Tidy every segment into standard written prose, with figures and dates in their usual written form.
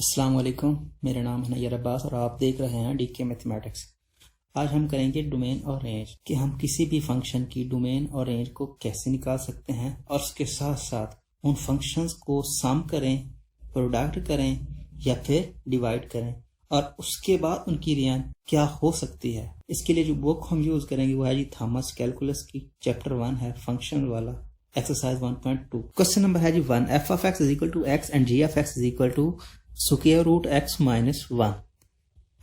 अस्सलाम वालेकुम। मेरा नाम है नैयर अब्बास और आप देख रहे हैं डीके मैथमेटिक्स। आज हम करेंगे डोमेन और रेंज कि हम किसी भी फंक्शन की डोमेन और रेंज को कैसे निकाल सकते हैं और उसके साथ साथ उन फंक्शंस को सम करें, प्रोडक्ट करें या फिर डिवाइड करें और उसके बाद उनकी रेंज क्या हो सकती है। इसके लिए जो बुक हम यूज करेंगे वो है जी थॉमस कैलकुलस की, चैप्टर 1 है फंक्शन वाला, एक्सरसाइज 1.2। क्वेश्चन नंबर है जी 1, f of x is equal to x and g of x is equal to square root x minus 1।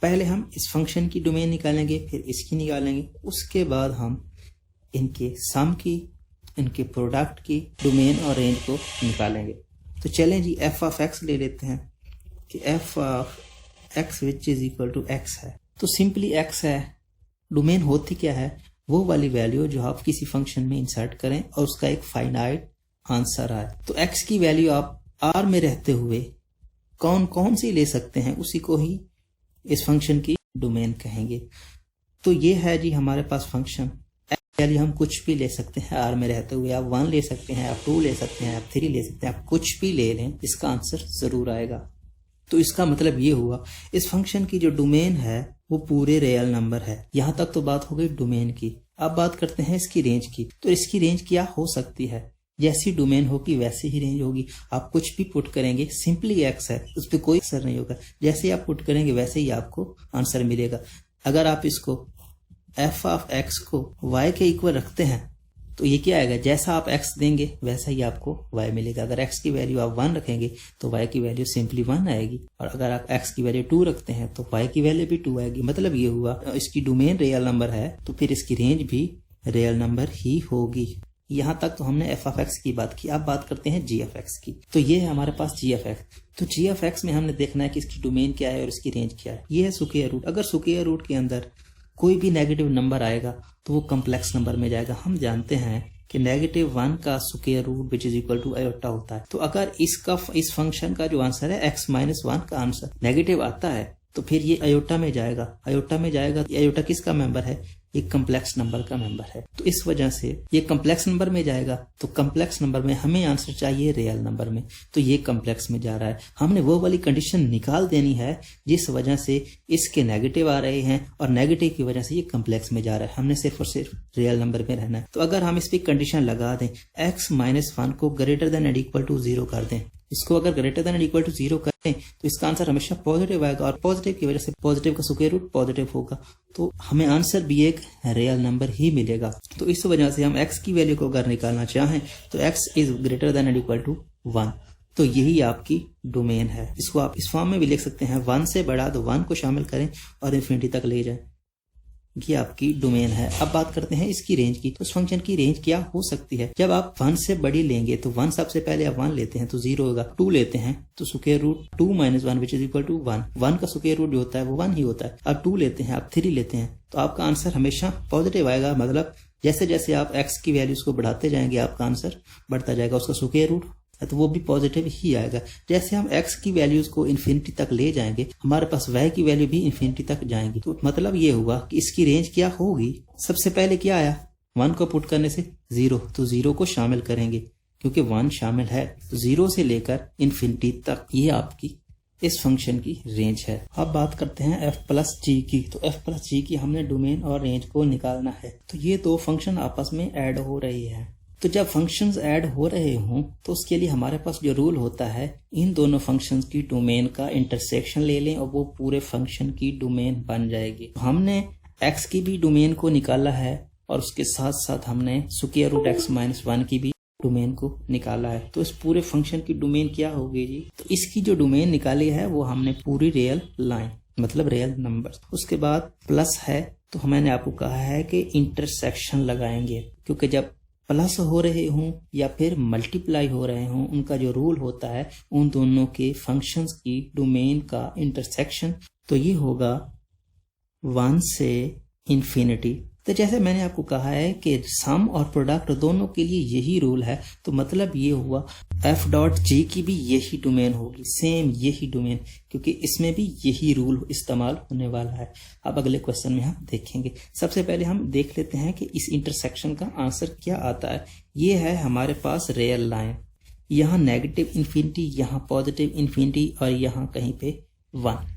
पहले हम इस फंक्शन की डोमेन निकालेंगे, फिर इसकी निकालेंगे, उसके बाद हम इनके सम की, इनके प्रोडक्ट की डोमेन और रेंज को निकालेंगे। तो चलें जी एफ ऑफ एक्स ले लेते हैं कि f of x which is equal to x है। तो सिंपली एक्स है, डोमेन होती क्या है, वो वाली वैल्यू जो आप किसी फंक्शन में इंसर्ट करें और उसका एक फाइनाइट आंसर आए। तो एक्स की वैल्यू आप आर में रहते हुए कौन कौन सी ले सकते हैं, उसी को ही इस फंक्शन की डोमेन कहेंगे। तो ये है जी हमारे पास फंक्शन, वैल्यू हम कुछ भी ले सकते हैं आर में रहते हुए। आप 1 ले सकते हैं, आप 2 ले सकते हैं, आप 3 ले सकते हैं, आप कुछ भी ले लें, इसका आंसर जरूर आएगा। तो इसका मतलब ये हुआ इस फंक्शन की जो डोमेन है वो पूरे रियल नंबर है। यहां तक तो बात हो गई डोमेन की। अब बात करते हैं इसकी रेंज की। तो इसकी रेंज क्या हो सकती है, जैसी डोमेन होगी वैसी ही रेंज होगी। आप कुछ भी पुट करेंगे, सिंपली एक्स है, उस पर कोई असर नहीं होगा। जैसे आप पुट करेंगे वैसे ही आपको आंसर मिलेगा। अगर आप इसको एफ ऑफ एक्स को वाई के इक्वल रखते हैं तो ये क्या आएगा, जैसा आप x देंगे वैसा ही आपको y मिलेगा। अगर x की वैल्यू आप 1 रखेंगे तो y की वैल्यू सिंपली 1 आएगी, और अगर आप x की वैल्यू 2 रखते हैं तो y की वैल्यू भी 2 आएगी। मतलब ये हुआ इसकी डोमेन रियल नंबर है तो फिर इसकी रेंज भी रियल नंबर ही होगी। यहां तक तो हमने f ऑफ x की बात की। अब बात करते हैं g ऑफ x की। तो ये है हमारे पास g ऑफ x। तो g ऑफ x में हमने देखना है कि इसकी डोमेन क्या है और इसकी रेंज क्या है। ये है स्क्वायर रूट। अगर स्क्वायर रूट के अंदर कोई भी नेगेटिव नंबर आएगा तो वो कम्प्लेक्स नंबर में जाएगा। हम जानते हैं कि -1 का square root which is equal to iota होता है। तो अगर इस फंक्शन का जो आंसर है x-1 का आंसर नेगेटिव आता है तो फिर ये आयोटा में जाएगा। आयोटा में जाएगा, आयोटा किसका मेंबर है, एक कम्प्लेक्स नंबर का मेंबर है। तो इस वजह से ये कम्प्लेक्स नंबर में जाएगा। तो कम्प्लेक्स नंबर में हमें आंसर चाहिए रियल नंबर में, तो ये कम्प्लेक्स में जा रहा है। हमने वो वाली कंडीशन निकाल देनी है जिस वजह से इसके नेगेटिव आ रहे हैं और नेगेटिव की वजह से ये कम्प्लेक्स में जा रहा है। हमने सिर्फ और सिर्फ रियल नंबर में रहना है। तो अगर हम इस पर कंडीशन लगा दें, x-1 को greater than and equal to 0 कर दें, इसको अगर ग्रेटर देन इक्वल टू 0 करें तो इसका आंसर हमेशा पॉजिटिव आएगा, और पॉजिटिव की वजह से पॉजिटिव का स्क्वायर रूट पॉजिटिव होगा, तो हमें आंसर भी एक रियल नंबर ही मिलेगा। तो इस वजह से हम x की वैल्यू को अगर निकालना चाहें तो x is greater than and equal to 1। तो यही आपकी डोमेन है। इसको आप इस फॉर्म में भी लिख सकते हैं, 1 से बड़ा तो 1 को शामिल करें और इन्फिनिटी तक ले जाएं। ये आपकी डोमेन है। अब बात करते हैं इसकी रेंज की। तो इस फंक्शन की रेंज क्या हो सकती है। जब आप 1 से बड़ी लेंगे तो 1 सबसे पहले आप 1 लेते हैं तो 0 होगा। 2 लेते हैं तो square root 2 - 1 which is equal to 1। 1 का स्क्वायर रूट जो होता है वो 1 ही होता है। अब 2 लेते हैं, आप 3 लेते हैं तो आपका आंसर हमेशा पॉजिटिव आएगा। मतलब जैसे जैसे आप x की वैल्यूज को बढ़ाते जाएंगे आपका आंसर बढ़ता जाएगा। उसका स्क्वायर रूट है तो वो भी पॉजिटिव ही आएगा। जैसे हम x की वैल्यूज को इन्फिनिटी तक ले जाएंगे हमारे पास y की वैल्यू भी इन्फिनिटी तक जाएंगी। तो मतलब ये हुआ कि इसकी रेंज क्या होगी। सबसे पहले क्या आया, 1 को पुट करने से 0, तो 0 को शामिल करेंगे क्योंकि 1 शामिल है। तो 0 से लेकर इन्फिनिटी तक ये आपकी इस फंक्शन की रेंज है। अब बात करते हैं f+g की। तो f+g की हमने डोमेन और रेंज को निकालना है। तो ये दो फंक्शन आपस में ऐड हो रही है। तो जब फंक्शंस ऐड हो रहे हों तो उसके लिए हमारे पास जो रूल होता है, इन दोनों फंक्शंस की डोमेन का इंटरसेक्शन ले लें और वो पूरे फंक्शन की डोमेन बन जाएगी। तो हमने x की भी डोमेन को निकाला है और उसके साथ साथ हमने स्क्वायर रूट x-1 की भी डोमेन को निकाला है। तो इस पूरे फंक्शन की डोमेन क्या होगी जी, तो इसकी जो डोमेन निकाली है वो हमने पूरी रियल लाइन मतलब रियल नंबर। उसके बाद प्लस है तो मैंने आपको कहा है कि इंटरसेक्शन लगाएंगे, क्योंकि जब प्लस हो रहे हों या फिर मल्टीप्लाई हो रहे हों उनका जो रूल होता है उन दोनों के फंक्शंस की डोमेन का इंटरसेक्शन, तो ये होगा 1 से इन्फिनिटी। तो जैसे मैंने आपको कहा है कि सम और प्रोडक्ट दोनों के लिए यही रूल है, तो मतलब ये हुआ f.g की भी यही डोमेन होगी, सेम यही डोमेन, क्योंकि इसमें भी यही रूल इस्तेमाल होने वाला है। अब अगले क्वेश्चन में हम देखेंगे। सबसे पहले हम देख लेते हैं कि इस इंटरसेक्शन का आंसर क्या आता है। ये है हमारे पास रियल लाइन। यहाँ नेगेटिव इन्फिनिटी, यहाँ पॉजिटिव इन्फिनिटी और यहाँ कहीं पे 1।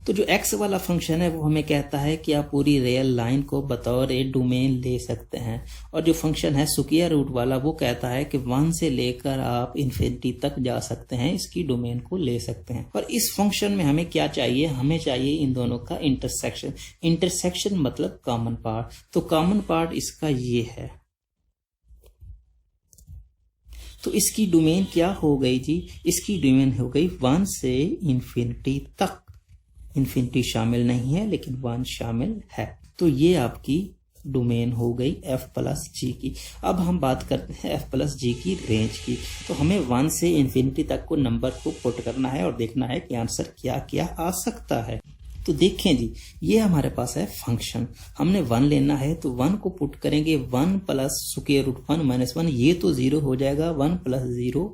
तो जो x वाला फंक्शन है वो हमें कहता है कि आप पूरी रियल लाइन को बतौर ए डोमेन ले सकते हैं, और जो फंक्शन है स्क्वायर रूट वाला वो कहता है कि 1 से लेकर आप इन्फिनिटी तक जा सकते हैं, इसकी डोमेन को ले सकते हैं। और इस फंक्शन में हमें क्या चाहिए, हमें चाहिए इन दोनों का इंटरसेक्शन। इंटरसेक्शन मतलब कॉमन पार्ट, तो कॉमन पार्ट इसका ये है। तो इसकी डोमेन क्या हो गई जी, इसकी डोमेन हो गई 1 से इन्फिनिटी तक। इन्फिनिटी शामिल नहीं है लेकिन 1 शामिल है। तो ये आपकी डोमेन हो गई f प्लस जी की। अब हम बात करते हैं f प्लस जी की रेंज की। तो हमें 1 से इन्फिनिटी तक को नंबर को पुट करना है और देखना है कि आंसर क्या क्या आ सकता है। तो देखें जी, ये हमारे पास है फंक्शन, हमने 1 लेना है तो 1 को पुट करेंगे 1 प्लस स्क्वायर रूट 1 माइनस 1, ये तो 0 हो जाएगा। 1 plus 0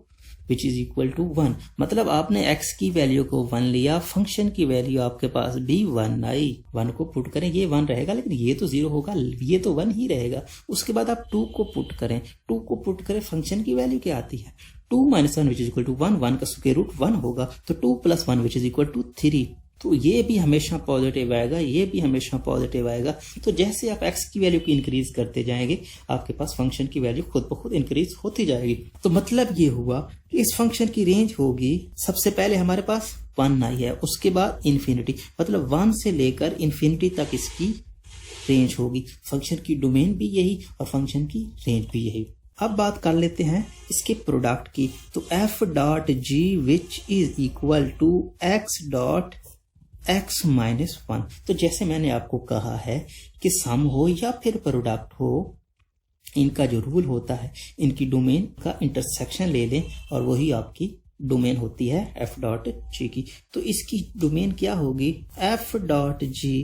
which is equal to 1। मतलब आपने x की वैल्यू को 1 लिया, फंक्शन की वैल्यू आपके पास भी 1 आई। 1 को पुट करें, ये 1 रहेगा लेकिन ये तो 0 होगा, ये तो 1 ही रहेगा। उसके बाद आप 2 को पुट करें, 2 को पुट करें, फंक्शन की वैल्यू क्या आती है 2 minus 1 which is equal to 1। 1 का स्क्वायर रूट 1 होगा, तो 2 plus 1 which is equal to 3। तो ये भी हमेशा पॉजिटिव आएगा, ये भी हमेशा पॉजिटिव आएगा। तो जैसे आप x की वैल्यू की इंक्रीज करते जाएंगे आपके पास फंक्शन की वैल्यू खुद ब खुद इंक्रीज होती जाएगी। तो मतलब ये हुआ कि इस फंक्शन की रेंज होगी, सबसे पहले हमारे पास 1 आई है, उसके बाद इन्फिनिटी, मतलब 1 से लेकर इन्फिनिटी तक इसकी रेंज होगी। फंक्शन की डोमेन भी यही और फंक्शन की रेंज भी यही। अब बात कर लेते हैं इसके प्रोडक्ट की। तो f dot g which is equal to x dot x minus 1। तो जैसे मैंने आपको कहा है कि सम हो या फिर प्रोडक्ट हो, इनका जो रूल होता है इनकी डोमेन का इंटरसेक्शन ले लें और वही आपकी डोमेन होती है f डॉट जी की। तो इसकी डोमेन क्या होगी f डॉट जी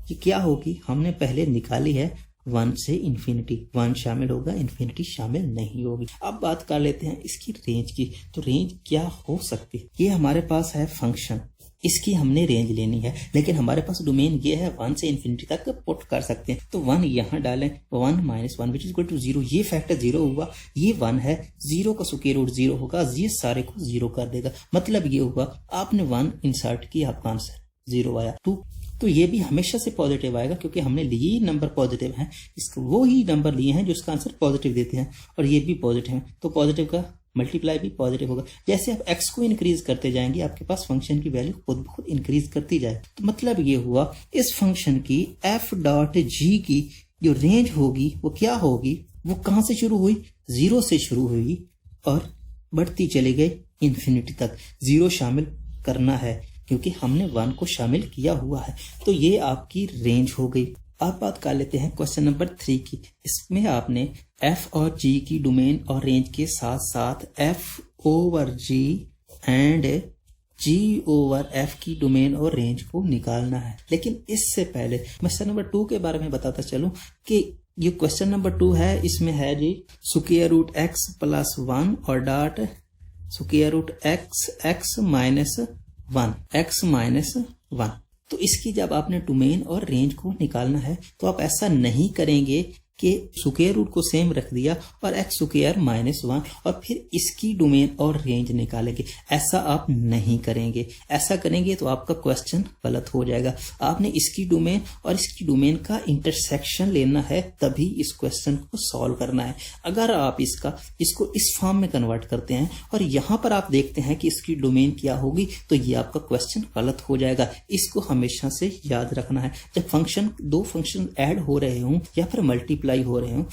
की क्या होगी, हमने पहले निकाली है 1 से इन्फिनिटी, 1 शामिल होगा, इन्फिनिटी शामिल नहीं होगी। अब बात कर लेते हैं इसकी रेंज की। तो रेंज क्या हो सकती है, ये हमारे पास है फंक्शन, इसकी हमने रेंज लेनी है, लेकिन हमारे पास डोमेन ये है 1 से इन्फिनिटी तक पुट कर सकते हैं। तो 1 यहाँ डालें, 1 minus 1 which is equal to 0, ये फैक्टर 0 हुआ, ये 1 है, 0 का स्क्वायर रूट 0 होगा, ये सारे को 0 कर देगा। मतलब ये हुआ आपने 1 इंसर्ट किया, आपका आंसर 0 आया। 2 तो ये भी हमेशा से पॉजिटिव आएगा क्योंकि हमने लिए नंबर पॉजिटिव हैं, इसको वो ही नंबर लिए हैं जो इसका आंसर पॉजिटिव देते हैं, और ये भी पॉजिटिव है तो पॉजिटिव का मल्टीप्लाई भी पॉजिटिव होगा। जैसे आप x को इंक्रीज करते जाएंगे आपके पास फंक्शन की वैल्यू खुद ब खुद इंक्रीज करती जाए। तो मतलब ये हुआ इस फंक्शन की f डॉट जी की जो रेंज होगी वो क्या होगी, वो कहां से शुरू हुई, 0 से शुरू हुई और बढ़ती चली गई इन्फिनिटी तक। 0 शामिल करना है क्योंकि हमने 1 को शामिल किया हुआ है। तो ये आपकी रेंज हो गई। अब बात कर लेते हैं क्वेश्चन नंबर 3 की। इसमें आपने f और g की डोमेन और रेंज के साथ साथ f over g and g over f की डोमेन और रेंज को निकालना है। लेकिन इससे पहले क्वेश्चन नंबर 2 के बारे में बताता चलूं कि ये क्वेश्चन नंबर 2 है, इसमें है g square root x plus 1 और dot square root x minus 1। तो इसकी जब आपने डोमेन और रेंज को निकालना है तो आप ऐसा नहीं करेंगे कि स्क्वायर रूट को सेम रख दिया और x स्क्वायर माइनस 1 और फिर इसकी डोमेन और रेंज निकालेंगे, ऐसा आप नहीं करेंगे। ऐसा करेंगे तो आपका क्वेश्चन गलत हो जाएगा। आपने इसकी डोमेन और इसकी डोमेन का इंटरसेक्शन लेना है, तभी इस क्वेश्चन को सॉल्व करना है। अगर आप इसको इस फॉर्म में कन्वर्ट करते हैं और यहाँ पर आप देखते हैं कि इसकी डोमेन क्या होगी, तो ये आपका क्वेश्चन गलत हो जाएगा। इसको हमेशा से याद रखना है। जब दो फंक्शन ऐड हो रहे हों या फिर मल्टीप्लाई हो रहे हो,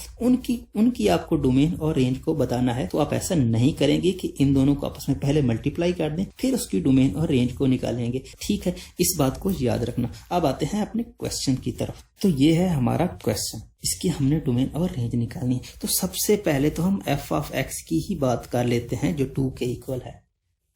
उनकी आपको डोमेन और रेंज को बताना है। तो आप ऐसा नहीं करेंगे कि इन दोनों को आपस में पहले मल्टीप्लाई कर दें फिर उसकी डोमेन और रेंज को निकालेंगे। ठीक है, इस बात को याद रखना। अब आते हैं अपने क्वेश्चन की तरफ। तो ये है हमारा क्वेश्चन, इसकी हमने डोमेन और रेंज निकालनी है। तो सबसे पहले तो हम f ऑफ x की ही बात कर लेते हैं जो 2 के इक्वल है।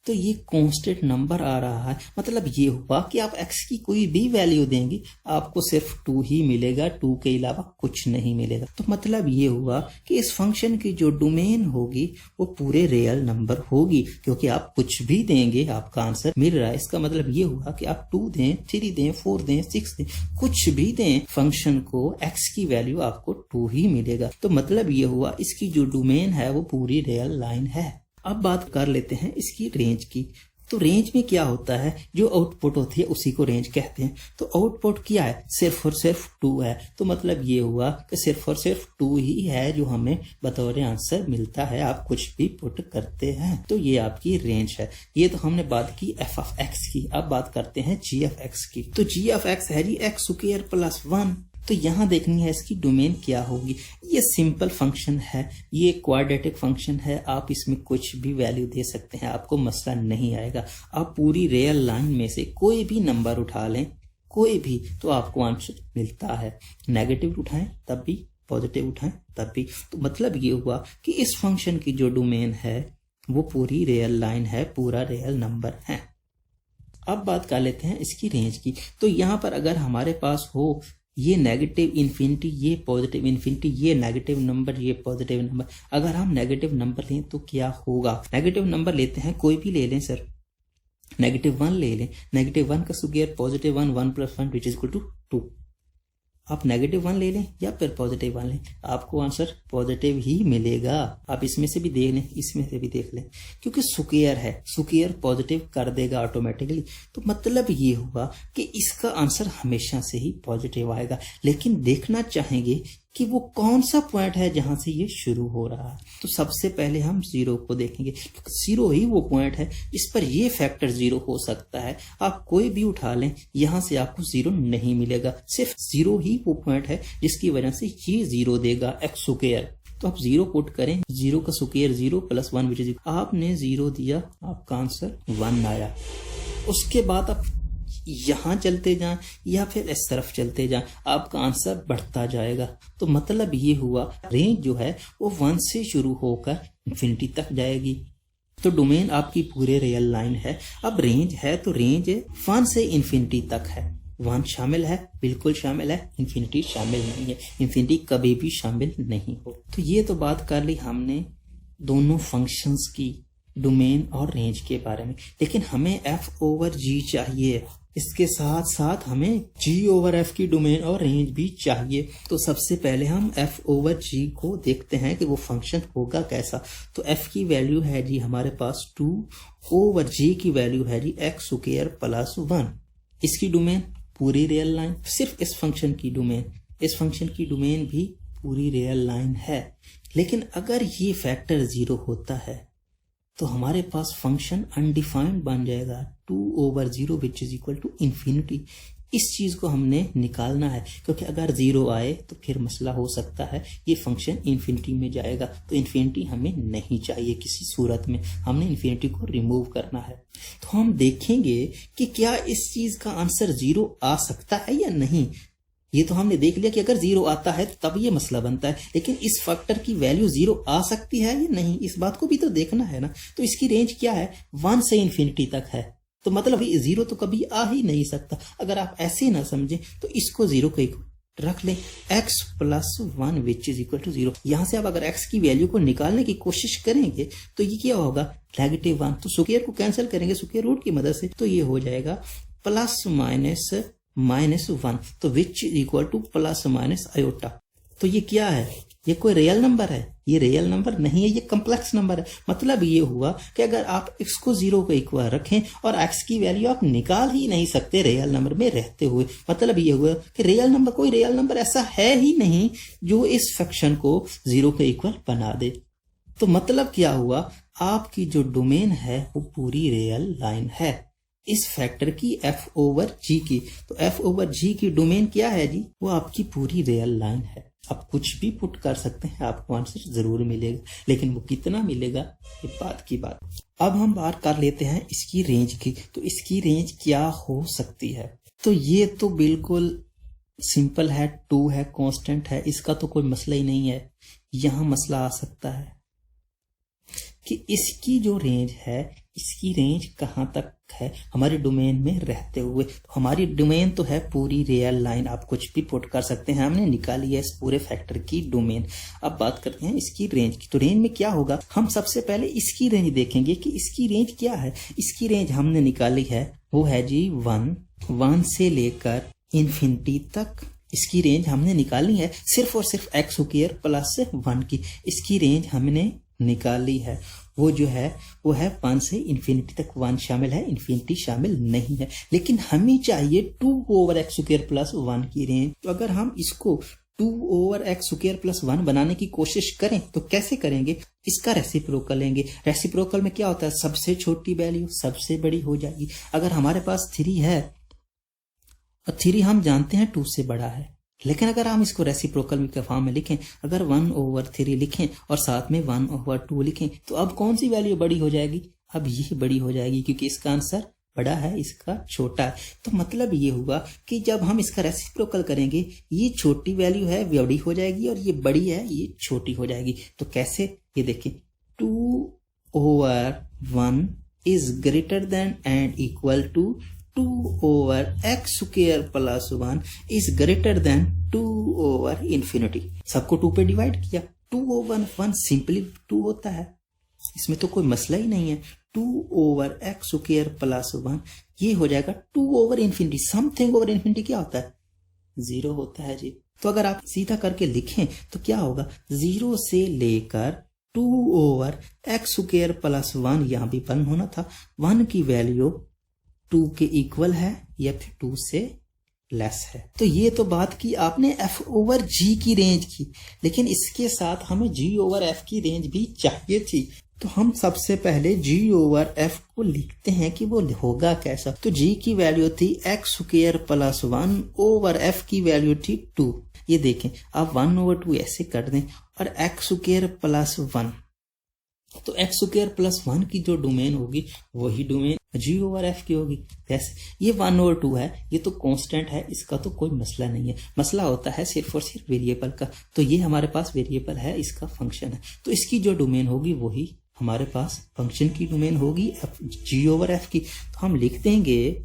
तो ये कांस्टेंट नंबर आ रहा है, मतलब ये हुआ कि आप x की कोई भी वैल्यू देंगे आपको सिर्फ 2 ही मिलेगा, 2 के अलावा कुछ नहीं मिलेगा। तो मतलब ये हुआ कि इस फंक्शन की जो डोमेन होगी वो पूरे रियल नंबर होगी, क्योंकि आप कुछ भी देंगे आपका आंसर मिल रहा है। इसका मतलब ये हुआ कि आप 2 दें, 3 दें, 4 दें, 6 दें, कुछ भी दें, फंक्शन को x की वैल्यू आपको 2 ही मिलेगा। तो मतलब ये हुआ इसकी जो डोमेन है वो पूरी रियल लाइन है। अब बात कर लेते हैं इसकी रेंज की। तो रेंज में क्या होता है, जो आउटपुट होती है उसी को रेंज कहते हैं। तो आउटपुट क्या है, सिर्फ और सिर्फ 2 है। तो मतलब ये हुआ कि सिर्फ और सिर्फ 2 ही है जो हमें बतौर आंसर मिलता है, आप कुछ भी पुट करते हैं तो ये आपकी रेंज है। ये तो हमने बात की एफ ऑफ एक्स की। अब बात करते हैं जी ऑफ एक्स की। तो जी ऑफ एक्स है जी एक्स स्क्वायर प्लस 1। तो यहाँ देखनी है इसकी डोमेन क्या होगी। ये सिंपल फंक्शन है, ये क्वाड्रेटिक फंक्शन है, आप इसमें कुछ भी वैल्यू दे सकते हैं, आपको मसला नहीं आएगा। आप पूरी रियल लाइन में से कोई भी नंबर उठा लें, कोई भी, तो आपको आंसर मिलता है। नेगेटिव उठाएं तब भी, पॉजिटिव उठाएं तब भी। तो मतलब ये हुआ कि इस फंक्शन की जो डोमेन है वो पूरी रियल लाइन है, पूरा रियल नंबर है। अब बात कर लेते हैं इसकी रेंज की। तो यहाँ पर अगर हमारे पास हो ये नेगेटिव इन्फिनिटी, ये पॉजिटिव इन्फिनिटी, ये नेगेटिव नंबर, ये पॉजिटिव नंबर, अगर हम नेगेटिव नंबर लें तो क्या होगा। नेगेटिव नंबर लेते हैं, कोई भी ले लें सर, -1 ले लें। -1 का square positive 1, 1 + 1 which is equal to 2। आप -1 ले लें या फिर +1 लें, आपको आंसर पॉजिटिव ही मिलेगा। आप इसमें से भी देख लें, इसमें से भी देख लें, क्योंकि स्क्वायर है, स्क्वायर पॉजिटिव कर देगा ऑटोमेटिकली। तो मतलब ये हुआ कि इसका आंसर हमेशा से ही पॉजिटिव आएगा। लेकिन देखना चाहेंगे कि वो कौन सा पॉइंट है जहां से ये शुरू हो रहा है। तो सबसे पहले हम 0 को देखेंगे, क्योंकि 0 ही वो पॉइंट है जिस पर ये फैक्टर 0 हो सकता है। आप कोई भी उठा लें, यहां से आपको 0 नहीं मिलेगा, सिर्फ 0 ही वो पॉइंट है जिसकी वजह से ये 0 देगा एक्स स्क्वायर। तो आप 0 पुट करें, 0 का स्क्वायर 0 + 1 विच इज, आपने 0 दिया, आपका आंसर 1 आया। उसके बाद आप यहां चलते जाएं या फिर इस तरफ चलते जाएं, आपका आंसर बढ़ता जाएगा। तो मतलब ये हुआ रेंज जो है वो 1 से शुरू होकर इन्फिनिटी तक जाएगी। तो डोमेन आपकी पूरे रियल लाइन है। अब रेंज है तो रेंज 1 से इन्फिनिटी तक है। 1 शामिल है, बिल्कुल शामिल है, इन्फिनिटी शामिल नहीं है, इन्फिनिटी कभी भी शामिल नहीं हो। तो ये तो बात कर ली हमने दोनों फंक्शंस की, डोमेन और रेंज के बारे में। लेकिन हमें f/g चाहिए, इसके साथ साथ हमें g/f की डोमेन और रेंज भी चाहिए। तो सबसे पहले हम f/g को देखते हैं कि वो फंक्शन होगा कैसा। तो f की वैल्यू है जी हमारे पास 2/g की वैल्यू है जी एक्स स्क्वायर प्लस 1। इसकी डोमेन पूरी रियल लाइन, सिर्फ इस फंक्शन की डोमेन, इस फंक्शन की डोमेन भी पूरी रियल लाइन है। लेकिन अगर ये फैक्टर 0 होता है तो हमारे पास फंक्शन अनडिफाइंड बन जाएगा, 2/0 which is equal to infinity. इस चीज को हमने निकालना है, क्योंकि अगर 0 आए तो फिर मसला हो सकता है ये फंक्शन इन्फिनिटी में जाएगा। तो इन्फिनिटी हमें नहीं चाहिए किसी सूरत में, हमने इन्फिनिटी को रिमूव करना है। तो हम देखेंगे कि क्या इस चीज का आंसर 0 आ सकता है या नहीं। ये तो हमने देख लिया कि अगर 0 आता है तब ये मसला बनता है, लेकिन इस फैक्टर की वैल्यू 0 आ सकती है या नहीं, इस बात को भी तो देखना है ना। तो इसकी रेंज क्या है, 1 से इन्फिनिटी तक है। तो मतलब 0 तो कभी आ ही नहीं सकता। अगर आप ऐसे ना समझें तो इसको 0 को रख लें, x + 1 which is equal to 0। यहां से आप अगर x की वैल्यू को निकालने की कोशिश करेंगे तो ये क्या होगा, -1। तो स्क्वायर को कैंसिल करेंगे स्क्वायर रूट की मदद से, तो ये हो जाएगा ±-1, तो which is equal to ± iota. तो ये क्या है, ये कोई रियल नंबर है, ये रियल नंबर नहीं है, ये कम्प्लेक्स नंबर है। मतलब ये हुआ कि अगर आप x को 0 को इक्वल रखें और x की वैल्यू आप निकाल ही नहीं सकते रियल नंबर में रहते हुए, मतलब ये हुआ कि रियल नंबर, कोई रियल नंबर ऐसा है ही नहीं जो इस फंक्शन को 0 के इक्वल बना दे। तो मतलब क्या हुआ, आपकी जो डोमेन है वो पूरी रियल लाइन है इस फैक्टर की, f/g की। तो f/g की डोमेन क्या है जी, वो आपकी पूरी रियल लाइन है। आप कुछ भी पुट कर सकते हैं, आपको आंसर जरूर मिलेगा, लेकिन वो कितना मिलेगा ये बात की बात। अब हम बात कर लेते हैं इसकी रेंज की। तो इसकी रेंज क्या हो सकती है, तो ये तो बिल्कुल सिंपल है, 2 है, कांस्टेंट है, इसका तो कोई मसला ही नहीं है। यहां मसला आ सकता है कि इसकी जो रेंज है, इसकी रेंज कहां तक है हमारे डोमेन में रहते हुए। तो हमारी डोमेन तो है पूरी रियल लाइन, आप कुछ भी पुट कर सकते हैं, हमने निकाली है इस पूरे फैक्टर की डोमेन। अब बात करते हैं इसकी रेंज की। तो रेंज में क्या होगा, हम सबसे पहले इसकी रेंज देखेंगे कि इसकी रेंज क्या है। इसकी रेंज हमने निकाली है, वो है जी 1 से लेकर इन्फिनिटी तक। इसकी रेंज हमने निकाली है सिर्फ और सिर्फ x² + 1 की, इसकी रेंज हमने निकाली है। वो जो है वो है 1 से इन्फिनिटी तक 1 शामिल है, इन्फिनिटी शामिल नहीं है। लेकिन हमें चाहिए 2/x² + 1 की रेंज। तो अगर हम इसको 2/x² + 1 बनाने की कोशिश करें तो कैसे करेंगे? इसका रेसिप्रोकल लेंगे। रेसिप्रोकल में क्या होता है, सबसे छोटी वैल्यू सबसे बड़ी हो जाएगी। अगर हमारे पास 3 है और 3 हम जानते हैं 2 से बड़ा है, लेकिन अगर हम इसको रेसिप्रोकल के फॉर्म में लिखें, अगर 1/3 लिखें और साथ में 1/2 लिखें, तो अब कौन सी वैल्यू बड़ी हो जाएगी? अब ये बड़ी हो जाएगी, क्योंकि इसका आंसर बड़ा है, इसका छोटा है। तो मतलब ये हुआ कि जब हम इसका रेसिप्रोकल करेंगे, ये छोटी वैल्यू है बड़ी हो जाएगी और ये बड़ी है ये छोटी हो जाएगी। तो कैसे? ये देखिए, 2/1 is greater than and equal to 2/x² + 1 is greater than 2/∞। सबको 2 पे डिवाइड किया, 2/1 सिंपली 2 होता है, इसमें तो कोई मसला ही नहीं है। 2/x² + 1 ये हो जाएगा 2/∞। समथिंग ओवर इन्फिनिटी क्या होता है? 0 होता है जी। तो अगर आप सीधा करके लिखें तो क्या होगा, 0 से लेकर 2/x² + 1, यहां भी 1 होना था, 1 की वैल्यू 2 के इक्वल है या फिर 2 से लेस है। तो ये तो बात की आपने f/g की रेंज की, लेकिन इसके साथ हमें g/f की रेंज भी चाहिए थी। तो हम सबसे पहले g/f को लिखते हैं कि वो होगा कैसा। तो g की वैल्यू थी x² + 1 f की वैल्यू थी 2। ये देखें, आप 1/2 ऐसे कर दें और x² + 1, तो x² + 1 की जो डोमेन होगी वही डोमेन g/f की होगी। कैसे? ये 1/2 है, ये तो कांस्टेंट है, इसका तो कोई मसला नहीं है। मसला होता है सिर्फ और सिर्फ वेरिएबल का। तो ये हमारे पास वेरिएबल है, इसका फंक्शन है, तो इसकी जो डोमेन होगी वही हमारे पास फंक्शन की डोमेन होगी g/f की। तो हम लिख देंगे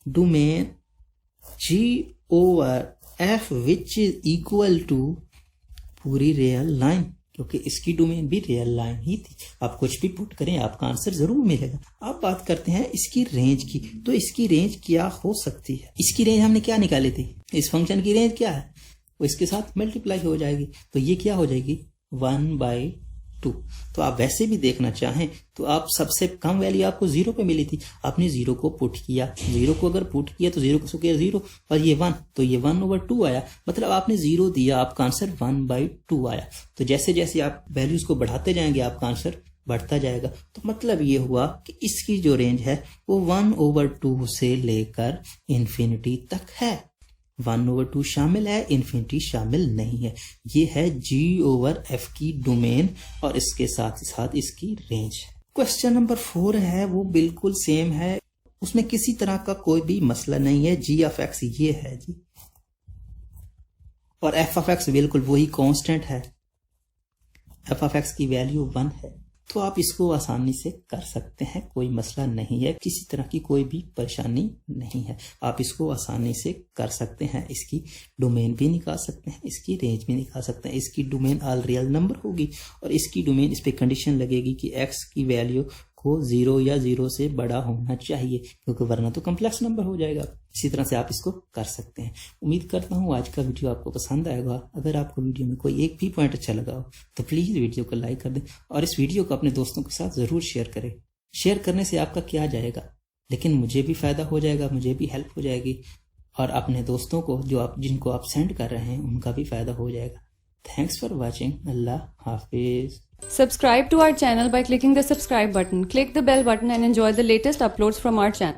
domain g/f which is equal to पूरी रियल लाइन, क्योंकि इसकी डोमेन भी रियल लाइन ही थी। आप कुछ भी पुट करें आपका आंसर जरूर मिलेगा। अब बात करते हैं इसकी रेंज की। तो इसकी रेंज क्या हो सकती है? इसकी रेंज हमने क्या निकाली थी? इस फंक्शन की रेंज क्या है? वो इसके साथ मल्टीप्लाई हो जाएगी, तो ये क्या हो जाएगी? 1/2। तो आप वैसे भी देखना चाहें तो आप सबसे कम वैल्यू आपको 0 पे मिली थी, आपने 0 को पुट किया। 0 को अगर पुट किया तो 0 को स्क्वायर 0 और ये 1, तो ये 1/2 आया। मतलब आपने 0 दिया, आपका आंसर 1/2 आया। तो जैसे जैसे आप वैल्यूज को बढ़ाते जाएंगे आपका आंसर बढ़ता जाएगा। तो मतलब ये हुआ कि इसकी जो रेंज है वो 1/2 से लेकर इन्फिनिटी तक है। 1/2 शामिल है, इन्फिनिटी शामिल नहीं है। ये है g/f की डोमेन और इसके साथ साथ इसकी रेंज। क्वेश्चन नंबर 4 है, वो बिल्कुल सेम है, उसमें किसी तरह का कोई भी मसला नहीं है। g(x) ये है जी, और f(x) बिल्कुल वही कांस्टेंट है, f(x) की वैल्यू 1 है। तो आप इसको आसानी से कर सकते हैं, कोई मसला नहीं है, किसी तरह की कोई भी परेशानी नहीं है। आप इसको आसानी से कर सकते हैं। इसकी डोमेन भी निकाल सकते हैं, इसकी रेंज भी निकाल सकते हैं। इसकी डोमेन ऑल रियल नंबर होगी और इसकी डोमेन, इस पे कंडीशन लगेगी कि x की वैल्यू को 0 या 0 से बड़ा होना चाहिए, क्योंकि वरना तो कम्प्लेक्स नंबर हो जाएगा। इसी तरह से आप इसको कर सकते हैं। उम्मीद करता हूँ आज का वीडियो आपको पसंद आएगा। अगर आपको वीडियो में कोई एक भी पॉइंट अच्छा लगा हो तो प्लीज़ वीडियो को लाइक कर दें और इस वीडियो को अपने दोस्तों के साथ ज़रूर शेयर करें। शेयर करने से आपका क्या जाएगा, लेकिन मुझे भी फ़ायदा हो जाएगा, मुझे भी हेल्प हो जाएगी और अपने दोस्तों को जिनको आप सेंड कर रहे हैं उनका भी फ़ायदा हो जाएगा। Thanks for watching. Allah Hafiz. Subscribe to our channel by clicking the subscribe button. Click the bell button and enjoy the latest uploads from our channel.